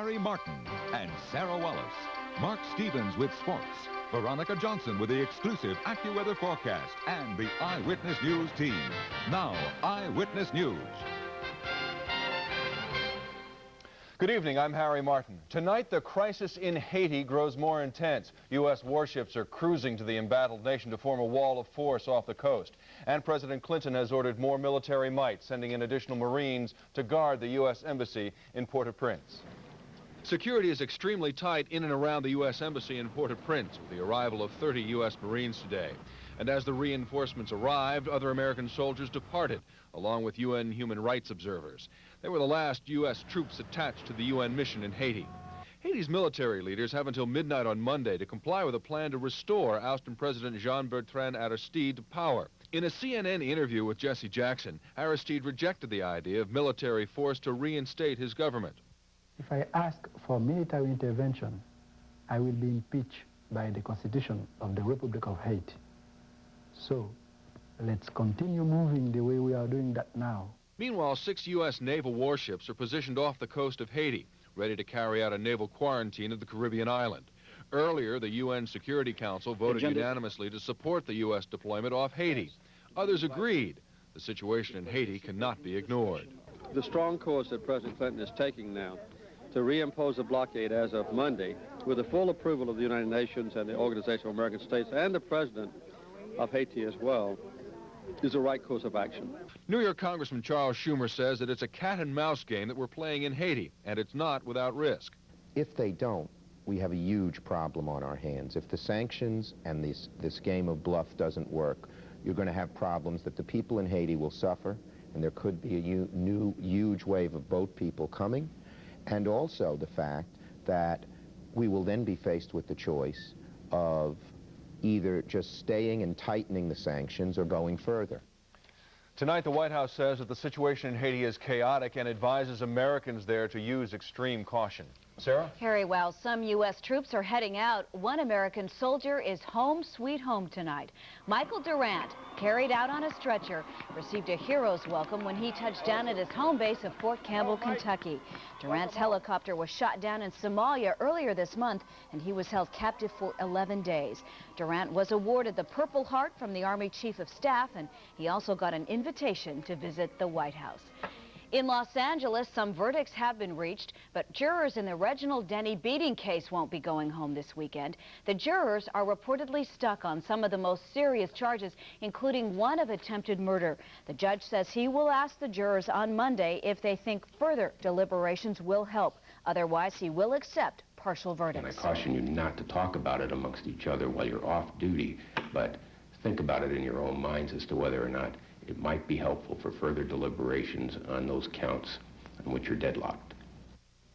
Harry Martin and Sarah Wallace. Mark Stevens with sports. Veronica Johnson with the exclusive Accuweather forecast and the Eyewitness News team. Now, Eyewitness News. Good evening, I'm Harry Martin. Tonight, the crisis in Haiti grows more intense. U.S. warships are cruising to the embattled nation to form a wall of force off the coast. And President Clinton has ordered more military might, sending in additional Marines to guard the U.S. Embassy in Port-au-Prince. Security is extremely tight in and around the U.S. Embassy in Port-au-Prince, with the arrival of 30 U.S. Marines today. And as the reinforcements arrived, other American soldiers departed, along with UN human rights observers. They were the last U.S. troops attached to the UN mission in Haiti. Haiti's military leaders have until midnight on Monday to comply with a plan to restore ousted President Jean-Bertrand Aristide to power. In a CNN interview with Jesse Jackson, Aristide rejected the idea of military force to reinstate his government. If I ask for military intervention, I will be impeached by the Constitution of the Republic of Haiti. So, let's continue moving the way we are doing that now. Meanwhile, 6 U.S. naval warships are positioned off the coast of Haiti, ready to carry out a naval quarantine of the Caribbean island. Earlier, the UN Security Council voted unanimously to support the U.S. deployment off Haiti. Others agreed. The situation in Haiti cannot be ignored. The strong course that President Clinton is taking now to reimpose a blockade as of Monday, with the full approval of the United Nations and the Organization of American States and the President of Haiti as well, is the right course of action. New York Congressman Charles Schumer says that it's a cat-and-mouse game that we're playing in Haiti, and it's not without risk. If they don't, we have a huge problem on our hands. If the sanctions and this game of bluff doesn't work, you're going to have problems that the people in Haiti will suffer, and there could be a new huge wave of boat people coming, and also the fact that we will then be faced with the choice of either just staying and tightening the sanctions or going further. Tonight, the White House says that the situation in Haiti is chaotic and advises Americans there to use extreme caution. Sarah? Harry, while some U.S. troops are heading out, one American soldier is home sweet home tonight. Michael Durant, carried out on a stretcher, received a hero's welcome when he touched down at his home base of Fort Campbell, Kentucky. Durant's helicopter was shot down in Somalia earlier this month, and he was held captive for 11 days. Durant was awarded the Purple Heart from the Army Chief of Staff, and he also got an invitation to visit the White House. In Los Angeles, some verdicts have been reached, but jurors in the Reginald Denny beating case won't be going home this weekend. The jurors are reportedly stuck on some of the most serious charges, including one of attempted murder. The judge says he will ask the jurors on Monday if they think further deliberations will help. Otherwise, he will accept partial verdicts. And I caution you not to talk about it amongst each other while you're off duty, but think about it in your own minds as to whether or not it might be helpful for further deliberations on those counts on which you're deadlocked.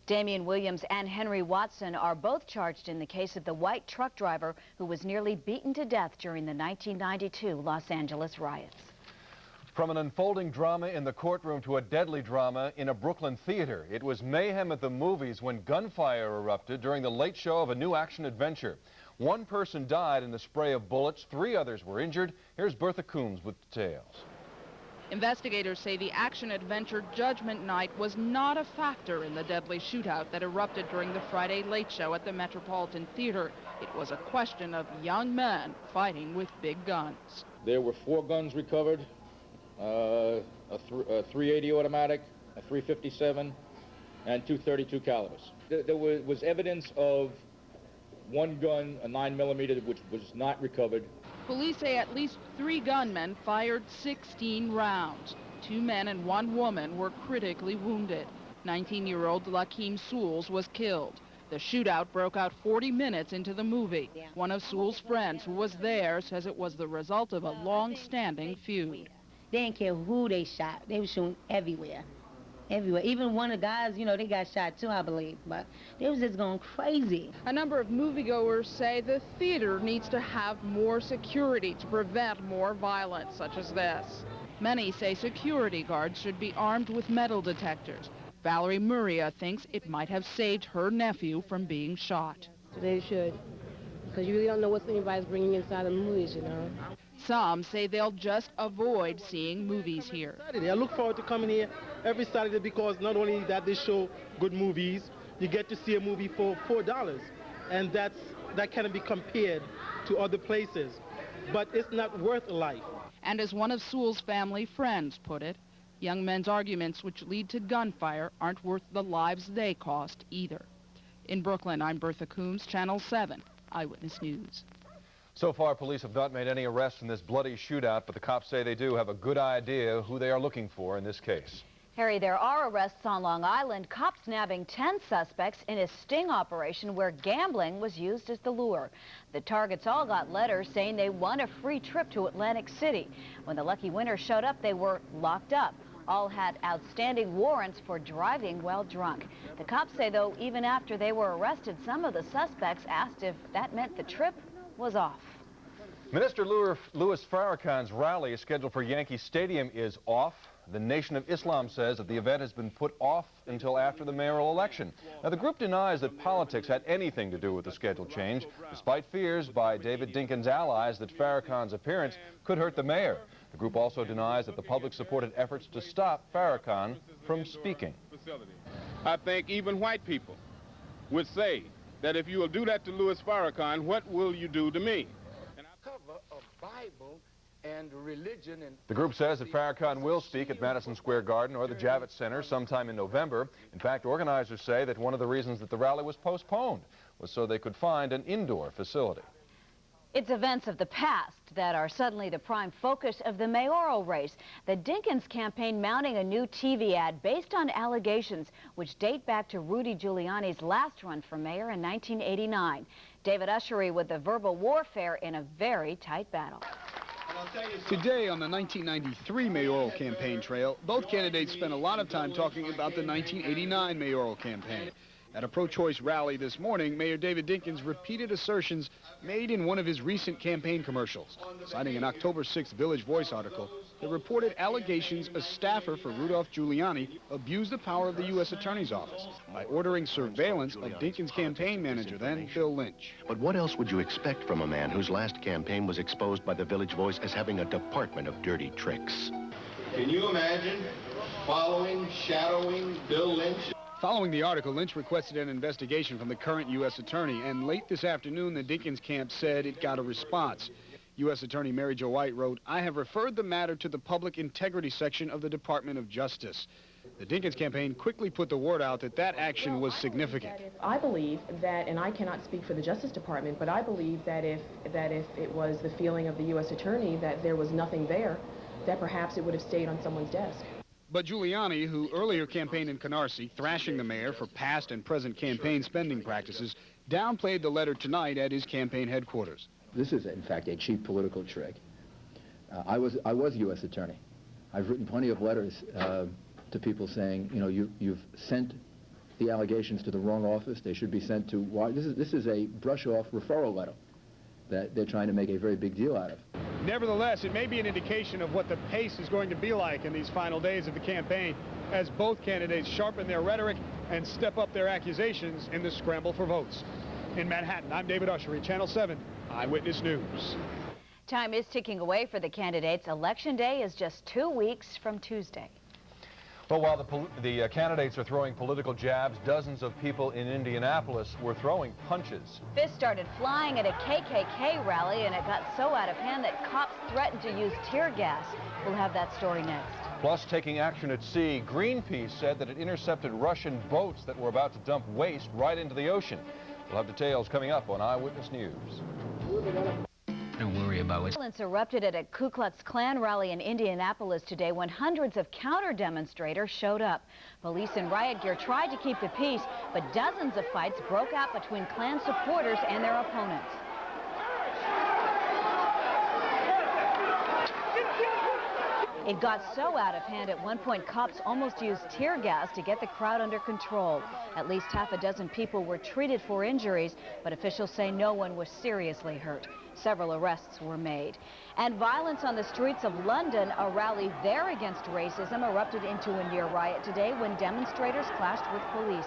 Damian Williams and Henry Watson are both charged in the case of the white truck driver who was nearly beaten to death during the 1992 Los Angeles riots. From an unfolding drama in the courtroom to a deadly drama in a Brooklyn theater, it was mayhem at the movies when gunfire erupted during the late show of a new action-adventure. One person died in the spray of bullets. 3 others were injured. Here's Bertha Coombs with details. Investigators say the action-adventure Judgment Night was not a factor in the deadly shootout that erupted during the Friday late show at the Metropolitan Theater. It was a question of young men fighting with big guns. There were 4 guns recovered, a 380 automatic, a 357, and 2 .32 calibers. There was evidence of one gun, a 9mm, which was not recovered. Police say at least 3 gunmen fired 16 rounds. 2 men and 1 woman were critically wounded. 19-year-old Lakeem Souls was killed. The shootout broke out 40 minutes into the movie. One of Souls' friends who was there says it was the result of a long-standing feud. They didn't care who they shot. They were shooting everywhere. Everywhere. Even one of the guys, you know, they got shot too, I believe, but they was just going crazy. A number of moviegoers say the theater needs to have more security to prevent more violence such as this. Many say security guards should be armed with metal detectors. Valerie Muria thinks it might have saved her nephew from being shot. They should, because you really don't know what anybody's bringing inside the movies, you know. Some say they'll just avoid seeing movies here. I look forward to coming here every Saturday because not only that they show good movies, you get to see a movie for $4, and that can be compared to other places. But it's not worth a life. And as one of Sewell's family friends put it, young men's arguments which lead to gunfire aren't worth the lives they cost either. In Brooklyn, I'm Bertha Coombs, Channel 7, Eyewitness News. So far, police have not made any arrests in this bloody shootout, but the cops say they do have a good idea who they are looking for in this case. Harry, there are arrests on Long Island. Cops nabbing 10 suspects in a sting operation where gambling was used as the lure. The targets all got letters saying they won a free trip to Atlantic City. When the lucky winners showed up, they were locked up. All had outstanding warrants for driving while drunk. The cops say, though, even after they were arrested, some of the suspects asked if that meant the trip was off. Minister Louis Farrakhan's rally scheduled for Yankee Stadium is off. The Nation of Islam says that the event has been put off until after the mayoral election. Now, the group denies that politics had anything to do with the schedule change, despite fears by David Dinkins' allies that Farrakhan's appearance could hurt the mayor. The group also denies that the public supported efforts to stop Farrakhan from speaking. I think even white people would say that if you will do that to Louis Farrakhan, what will you do to me? And I cover a Bible and religion. And the group says that Farrakhan will speak at Madison Square Garden or the Javits Center sometime in November. In fact, organizers say that one of the reasons that the rally was postponed was so they could find an indoor facility. It's events of the past that are suddenly the prime focus of the mayoral race. The Dinkins campaign mounting a new TV ad based on allegations which date back to Rudy Giuliani's last run for mayor in 1989. David Ushery with the verbal warfare in a very tight battle. Today on the 1993 mayoral campaign trail, both candidates spent a lot of time talking about the 1989 mayoral campaign. At a pro-choice rally this morning, Mayor David Dinkins repeated assertions made in one of his recent campaign commercials, citing an October 6th Village Voice article that reported allegations a staffer for Rudolph Giuliani abused the power of the U.S. Attorney's Office by ordering surveillance of Dinkins' campaign manager then, Bill Lynch. But what else would you expect from a man whose last campaign was exposed by the Village Voice as having a department of dirty tricks? Can you imagine following, shadowing Bill Lynch? Following the article, Lynch requested an investigation from the current U.S. Attorney, and late this afternoon, the Dinkins camp said it got a response. U.S. Attorney Mary Jo White wrote, "I have referred the matter to the Public Integrity Section of the Department of Justice." The Dinkins campaign quickly put the word out that that action was significant. I believe that, and I cannot speak for the Justice Department, but I believe that if it was the feeling of the U.S. Attorney that there was nothing there, that perhaps it would have stayed on someone's desk. But Giuliani, who earlier campaigned in Canarsie, thrashing the mayor for past and present campaign spending practices, downplayed the letter tonight at his campaign headquarters. This is, in fact, a cheap political trick. I was U.S. Attorney. I've written plenty of letters to people saying, you know, you've sent the allegations to the wrong office. They should be sent to... This is a brush-off referral letter that they're trying to make a very big deal out of. Nevertheless, it may be an indication of what the pace is going to be like in these final days of the campaign as both candidates sharpen their rhetoric and step up their accusations in the scramble for votes. In Manhattan, I'm David Ushery, Channel 7, Eyewitness News. Time is ticking away for the candidates. Election Day is just 2 weeks from Tuesday. Well, while the candidates are throwing political jabs, dozens of people in Indianapolis were throwing punches. Fists started flying at a KKK rally, and it got so out of hand that cops threatened to use tear gas. We'll have that story next. Plus, taking action at sea, Greenpeace said that it intercepted Russian boats that were about to dump waste right into the ocean. We'll have details coming up on Eyewitness News. Don't worry about it. Violence erupted at a Ku Klux Klan rally in Indianapolis today when hundreds of counter-demonstrators showed up. Police in riot gear tried to keep the peace, but dozens of fights broke out between Klan supporters and their opponents. It got so out of hand at one point cops almost used tear gas to get the crowd under control. At least half a dozen people were treated for injuries, but officials say no one was seriously hurt. Several arrests were made. And violence on the streets of London, a rally there against racism, erupted into a near riot today when demonstrators clashed with police.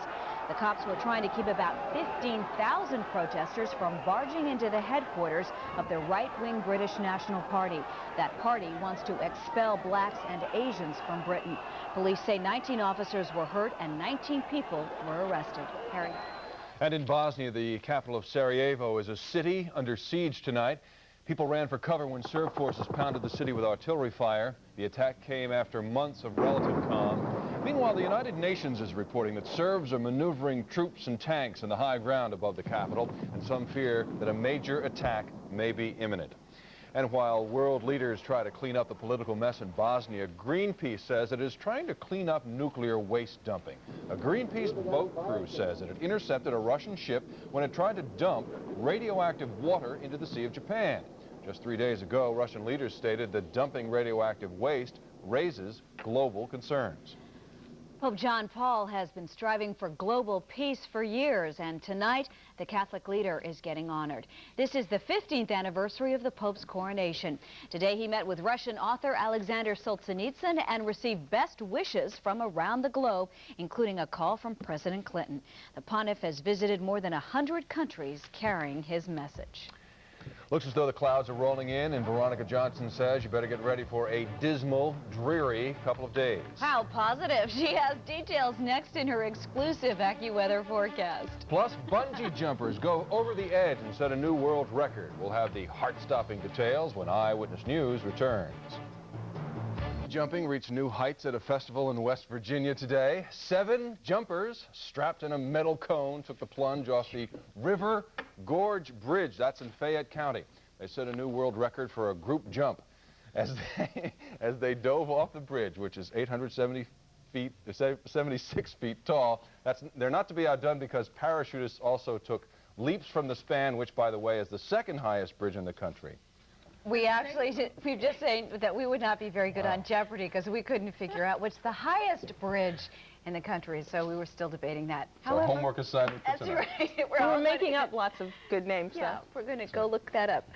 The cops were trying to keep about 15,000 protesters from barging into the headquarters of the right-wing British National Party. That party wants to expel blacks and Asians from Britain. Police say 19 officers were hurt and 19 people were arrested. Harry. And in Bosnia, the capital of Sarajevo is a city under siege tonight. People ran for cover when Serb forces pounded the city with artillery fire. The attack came after months of relative calm. Meanwhile, the United Nations is reporting that Serbs are maneuvering troops and tanks in the high ground above the capital, and some fear that a major attack may be imminent. And while world leaders try to clean up the political mess in Bosnia, Greenpeace says it is trying to clean up nuclear waste dumping. A Greenpeace boat crew says that it intercepted a Russian ship when it tried to dump radioactive water into the Sea of Japan. Just 3 days ago, Russian leaders stated that dumping radioactive waste raises global concerns. Pope John Paul has been striving for global peace for years, and tonight the Catholic leader is getting honored. This is the 15th anniversary of the Pope's coronation. Today he met with Russian author Alexander Solzhenitsyn and received best wishes from around the globe, including a call from President Clinton. The pontiff has visited more than 100 countries carrying his message. Looks as though the clouds are rolling in, and Veronica Johnson says you better get ready for a dismal, dreary couple of days. How positive. She has details next in her exclusive AccuWeather forecast. Plus, bungee jumpers go over the edge and set a new world record. We'll have the heart-stopping details when Eyewitness News returns. Jumping reached new heights at a festival in West Virginia today. 7 jumpers strapped in a metal cone took the plunge off the River Gorge Bridge. That's in Fayette County. They set a new world record for a group jump as they dove off the bridge, which is 76 feet tall. They're not to be outdone because parachutists also took leaps from the span, which, by the way, is the second highest bridge in the country. We were just saying that we would not be very good on Jeopardy because we couldn't figure out what's the highest bridge in the country, so we were still debating that. So however, homework assignment for tonight. That's right. We're making up lots of good names. Yeah, we're going to go look that up.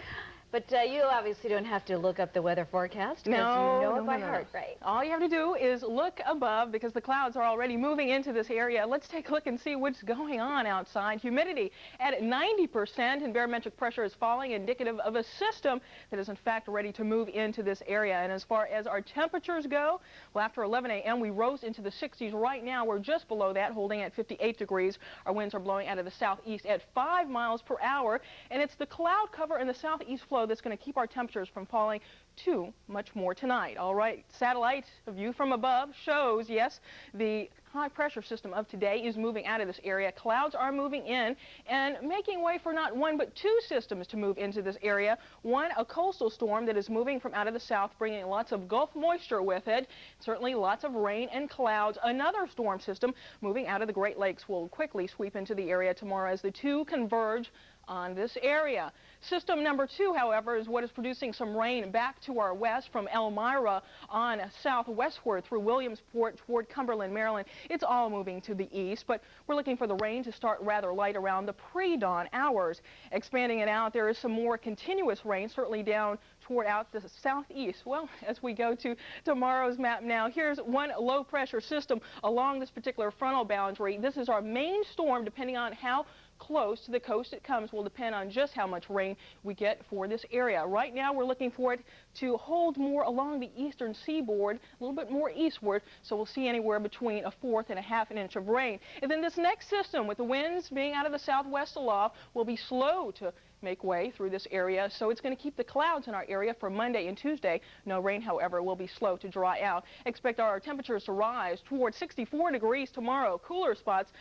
But you obviously don't have to look up the weather forecast because you know it by heart, right? All you have to do is look above because the clouds are already moving into this area. Let's take a look and see what's going on outside. Humidity at 90% and barometric pressure is falling, indicative of a system that is in fact ready to move into this area. And as far as our temperatures go, well, after 11 a.m. we rose into the 60s. Right now we're just below that, holding at 58 degrees. Our winds are blowing out of the southeast at 5 miles per hour, and it's the cloud cover in the southeast flow that's going to keep our temperatures from falling too much more tonight. All right, satellite view from above shows, yes, the high pressure system of today is moving out of this area. Clouds are moving in and making way for not one but 2 systems to move into this area. One, a coastal storm that is moving from out of the south, bringing lots of Gulf moisture with it. Certainly lots of rain and clouds. Another storm system moving out of the Great Lakes will quickly sweep into the area tomorrow as the 2 converge on this area. System number 2, however, is what is producing some rain back to our west from Elmira on southwestward through Williamsport toward Cumberland, Maryland. It's all moving to the east, but we're looking for the rain to start rather light around the pre-dawn hours. Expanding it out, there is some more continuous rain, certainly down toward out the southeast. Well, as we go to tomorrow's map now, here's one low pressure system along this particular frontal boundary. This is our main storm. Depending on how close to the coast it comes will depend on just how much rain we get for this area. Right now we're looking for it to hold more along the eastern seaboard, a little bit more eastward, so we'll see anywhere between 1/4 and 1/2 inch of rain. And then this next system, with the winds being out of the southwest aloft, will be slow to make way through this area, so it's going to keep the clouds in our area for Monday and Tuesday. No rain, however, will be slow to dry out. Expect our temperatures to rise toward 64 degrees tomorrow. Cooler spots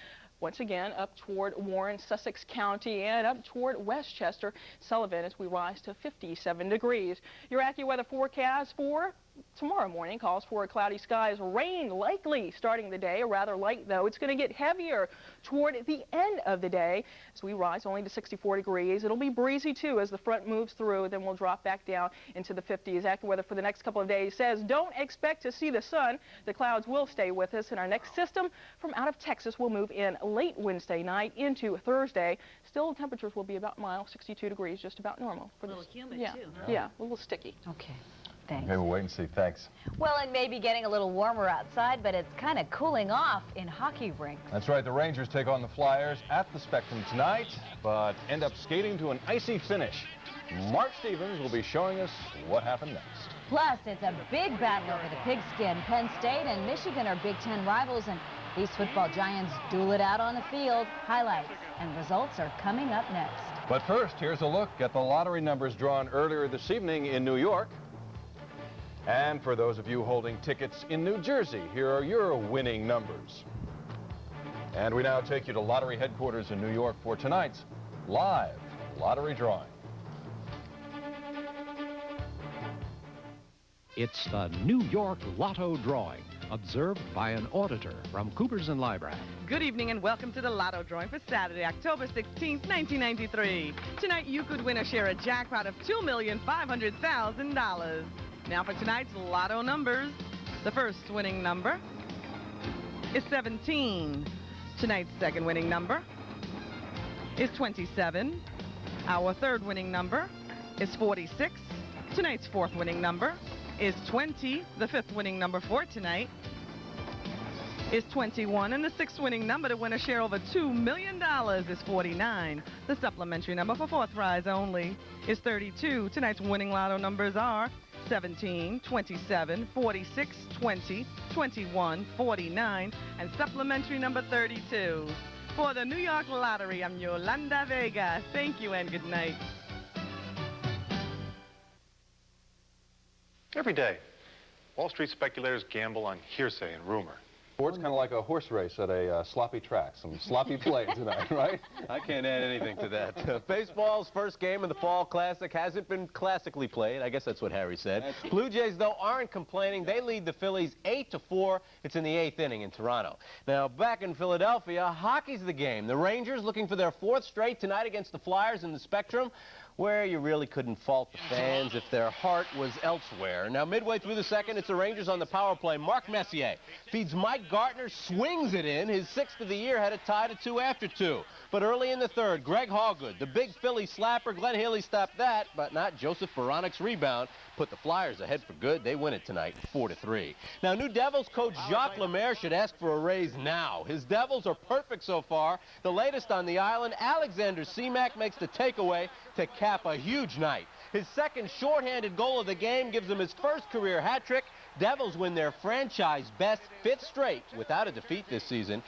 once again up toward Warren, Sussex County, and up toward Westchester, Sullivan, as we rise to 57 degrees. Your AccuWeather forecast for tomorrow morning calls for cloudy skies, rain likely starting the day, rather light though. It's going to get heavier toward the end of the day as we rise only to 64 degrees. It'll be breezy too as the front moves through, then we'll drop back down into the 50s. AccuWeather for the next couple of days says don't expect to see the sun. The clouds will stay with us, and our next system from out of Texas will move in late Wednesday night into Thursday. Still, temperatures will be about mild, 62 degrees, just about normal. For a little humid too, huh? Yeah, a little sticky. Okay. Thanks. Okay, we'll wait and see. Thanks. Well, it may be getting a little warmer outside, but it's kind of cooling off in hockey rinks. That's right. The Rangers take on the Flyers at the Spectrum tonight, but end up skating to an icy finish. Mark Stevens will be showing us what happened next. Plus, it's a big battle over the pigskin. Penn State and Michigan are Big Ten rivals, and these football giants duel it out on the field. Highlights and results are coming up next. But first, here's a look at the lottery numbers drawn earlier this evening in New York. And for those of you holding tickets in New Jersey, here are your winning numbers. And we now take you to lottery headquarters in New York for tonight's live lottery drawing. It's the New York Lotto drawing, observed by an auditor from Coopers & Lybrand. Good evening and welcome to the Lotto drawing for Saturday, October 16th, 1993. Tonight you could win a share of jackpot of $2,500,000. Now for tonight's Lotto numbers. The first winning number is 17. Tonight's second winning number is 27. Our third winning number is 46. Tonight's fourth winning number is 20. The fifth winning number for tonight is 21. And the sixth winning number to win a share over $2 million is 49. The supplementary number for fourth prize only is 32. Tonight's winning Lotto numbers are 17, 27, 46, 20, 21, 49, and supplementary number 32. For the New York Lottery, I'm Yolanda Vega. Thank you and good night. Every day, Wall Street speculators gamble on hearsay and rumor. Sports kind of like a horse race at a sloppy track. Some sloppy play tonight, right? I can't add anything to that. Baseball's first game of the Fall Classic hasn't been classically played. I guess that's what Harry said. Blue Jays, though, aren't complaining. They lead the Phillies 8-4. It's in the 8th inning in Toronto. Now, back in Philadelphia, hockey's the game. The Rangers looking for their 4th straight tonight against the Flyers in the Spectrum, where you really couldn't fault the fans if their heart was elsewhere. Now, midway through the second, it's the Rangers on the power play. Mark Messier feeds Mike Gartner, swings it in. His 6th of the year, had it tied at 2 after 2. But early in the third, Greg Hallgood, the big Philly slapper, Glenn Healy stopped that, but not Joseph Voronic's rebound. Put the Flyers ahead for good. They win it tonight, 4-3. Now, new Devils coach Jacques Lemaire should ask for a raise now. His Devils are perfect so far. The latest on the island, Alexander Seamak makes the takeaway to cap a huge night. His second shorthanded goal of the game gives him his first career hat trick. Devils win their franchise best 5th straight without a defeat this season,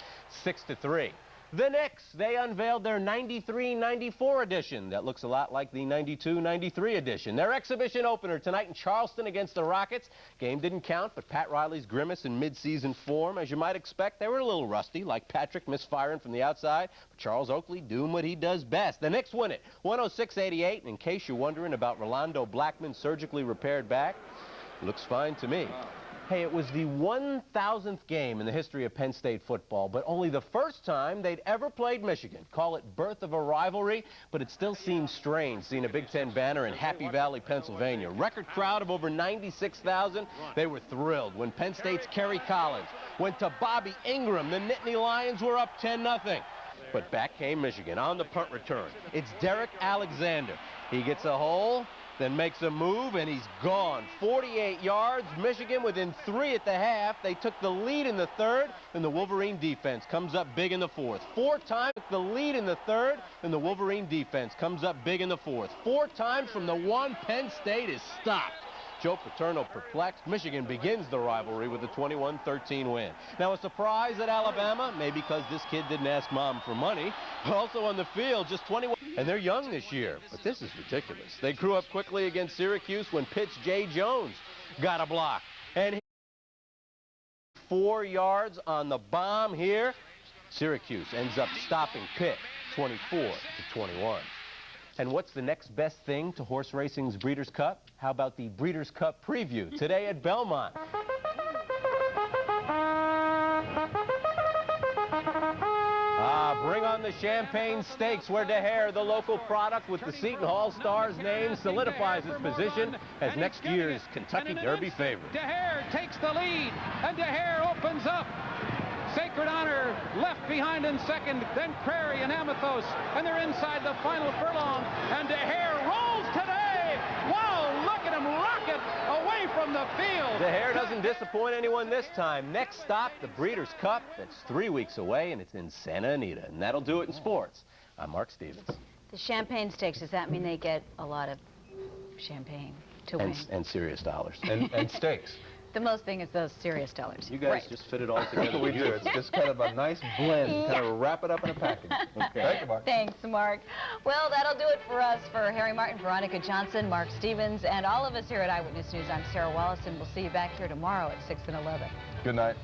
6-3. The Knicks, they unveiled their 93-94 edition. That looks a lot like the 92-93 edition. Their exhibition opener tonight in Charleston against the Rockets. Game didn't count, but Pat Riley's grimace in mid-season form. As you might expect, they were a little rusty, like Patrick misfiring from the outside. But Charles Oakley doing what he does best. The Knicks win it, 106-88. And in case you're wondering about Rolando Blackman's surgically repaired back, looks fine to me. Hey, it was the 1,000th game in the history of Penn State football, but only the first time they'd ever played Michigan. Call it birth of a rivalry, but it still seems strange seeing a Big Ten banner in Happy Valley, Pennsylvania. Record crowd of over 96,000. They were thrilled when Penn State's Kerry Collins went to Bobby Ingram. The Nittany Lions were up 10-0. But back came Michigan on the punt return. It's Derek Alexander. He gets a hole, then makes a move, and he's gone. 48 yards. Michigan within 3 at the half. They took the lead in the third, and the Wolverine defense comes up big in the fourth. 4 times the lead in the third, and the Wolverine defense comes up big in the fourth. 4 times from the 1, Penn State is stopped. Joe Paterno perplexed. Michigan begins the rivalry with a 21-13 win. Now, a surprise at Alabama, maybe because this kid didn't ask mom for money, but also on the field, just 21. And they're young this year, but this is ridiculous. They grew up quickly against Syracuse when Pitt's Jay Jones got a block. And 4 yards on the bomb here. Syracuse ends up stopping Pitt 24-21. And what's the next best thing to horse racing's Breeders' Cup? How about the Breeders' Cup preview today at Belmont? Bring on the Champagne Stakes, where DeHare, the local product with the Seton Hall Stars name, solidifies its position as next year's Kentucky Derby favorite. DeHare takes the lead, and DeHare opens up. Sacred Honor left behind in second, then Prairie and Amathos, and they're inside the final furlong, and DeHare rolls today. Wow, look at him rocket away from the field. The Hare doesn't disappoint anyone this time. Next stop, the Breeders' Cup. It's 3 weeks away, and it's in Santa Anita. And that'll do it in sports. I'm Mark Stevens. The Champagne Stakes, does that mean they get a lot of champagne to win? And serious dollars. And steaks. The most thing is those serious dollars. You guys just fit it all together. We do. It's just kind of a nice blend. Kind of wrap it up in a package. Okay. Thank you, Mark. Thanks, Mark. Well, that'll do it for us. For Harry Martin, Veronica Johnson, Mark Stevens, and all of us here at Eyewitness News, I'm Sarah Wallace, and we'll see you back here tomorrow at 6 and 11. Good night.